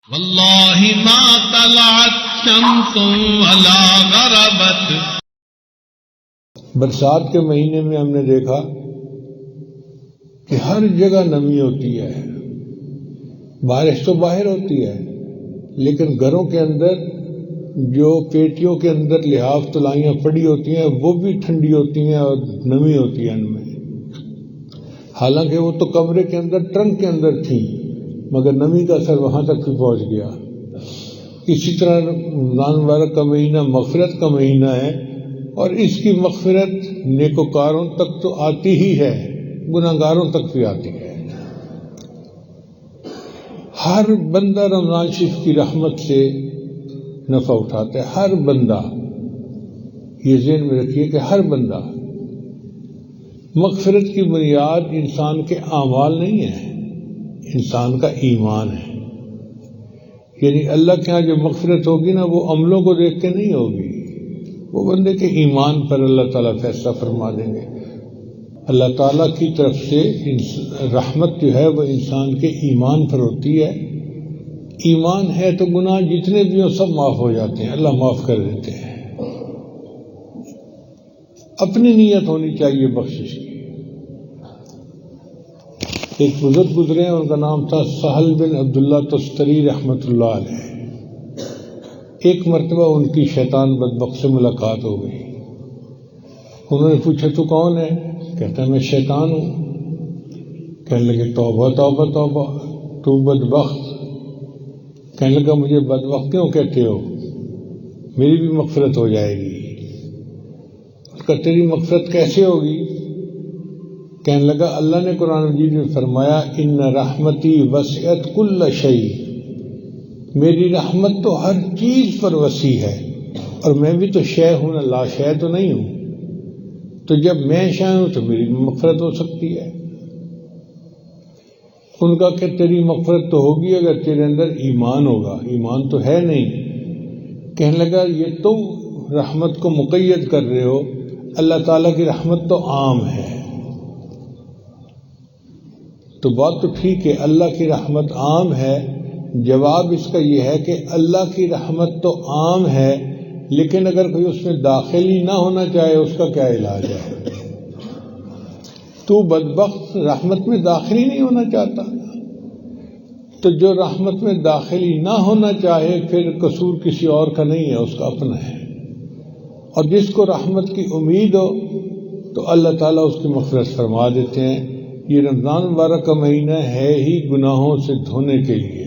واللہ ما طلعت شمس ولا غربت. برسات کے مہینے میں ہم نے دیکھا کہ ہر جگہ نمی ہوتی ہے. بارش تو باہر ہوتی ہے لیکن گھروں کے اندر جو پیٹیوں کے اندر لحاف تلائیاں پڑی ہوتی ہیں وہ بھی ٹھنڈی ہوتی ہیں اور نمی ہوتی ہے ان میں. حالانکہ وہ تو کمرے کے اندر ٹرنک کے اندر تھیں مگر نمی کا اثر وہاں تک بھی پہنچ گیا. اسی طرح رمضان مبارک کا مہینہ مغفرت کا مہینہ ہے اور اس کی مغفرت نیکوکاروں تک تو آتی ہی ہے، گناہگاروں تک بھی آتی ہے. ہر بندہ رمضان شریف کی رحمت سے نفع اٹھاتا ہے، ہر بندہ. یہ ذہن میں رکھیے کہ ہر بندہ. مغفرت کی بنیاد انسان کے اعمال نہیں ہے، انسان کا ایمان ہے. یعنی اللہ کے ہاں جو مغفرت ہوگی نا وہ عملوں کو دیکھ کے نہیں ہوگی، وہ بندے کے ایمان پر اللہ تعالیٰ فیصلہ فرما دیں گے. اللہ تعالیٰ کی طرف سے رحمت جو ہے وہ انسان کے ایمان پر ہوتی ہے. ایمان ہے تو گناہ جتنے بھی ہوں سب معاف ہو جاتے ہیں، اللہ معاف کر دیتے ہیں. اپنی نیت ہونی چاہیے بخشش کی. ایک بزرگ گزرے ہیں، ان کا نام تھا سہل بن عبداللہ تستری رحمۃ اللہ علیہ. ایک مرتبہ ان کی شیطان بدبخت سے ملاقات ہو گئی. انہوں نے پوچھا تو کون ہے؟ کہتا ہے میں شیطان ہوں. کہنے لگے توبہ توبہ توبہ، تو بدبخت. کہنے لگا مجھے بدبخت کیوں کہتے ہو؟ میری بھی مغفرت ہو جائے گی. اس کا تیری مغفرت کیسے ہوگی؟ کہنے لگا اللہ نے قرآن مجید میں فرمایا ان رحمتی وسعت کل شیء، میری رحمت تو ہر چیز پر وسیع ہے اور میں بھی تو شے ہوں نا، لا شے تو نہیں ہوں. تو جب میں شے ہوں تو میری مغفرت ہو سکتی ہے. ان کا کہ تیری مغفرت تو ہوگی اگر تیرے اندر ایمان ہوگا، ایمان تو ہے نہیں. کہنے لگا یہ تم رحمت کو مقید کر رہے ہو، اللہ تعالیٰ کی رحمت تو عام ہے. تو بات تو ٹھیک ہے، اللہ کی رحمت عام ہے. جواب اس کا یہ ہے کہ اللہ کی رحمت تو عام ہے لیکن اگر کوئی اس میں داخل ہی نہ ہونا چاہے اس کا کیا علاج ہے؟ تو بدبخت رحمت میں داخل ہی نہیں ہونا چاہتا، تو جو رحمت میں داخل ہی نہ ہونا چاہے پھر قصور کسی اور کا نہیں ہے، اس کا اپنا ہے. اور جس کو رحمت کی امید ہو تو اللہ تعالیٰ اس کی مغفرت فرما دیتے ہیں. یہ رمضان مبارک کا مہینہ ہے ہی گناہوں سے دھونے کے لیے.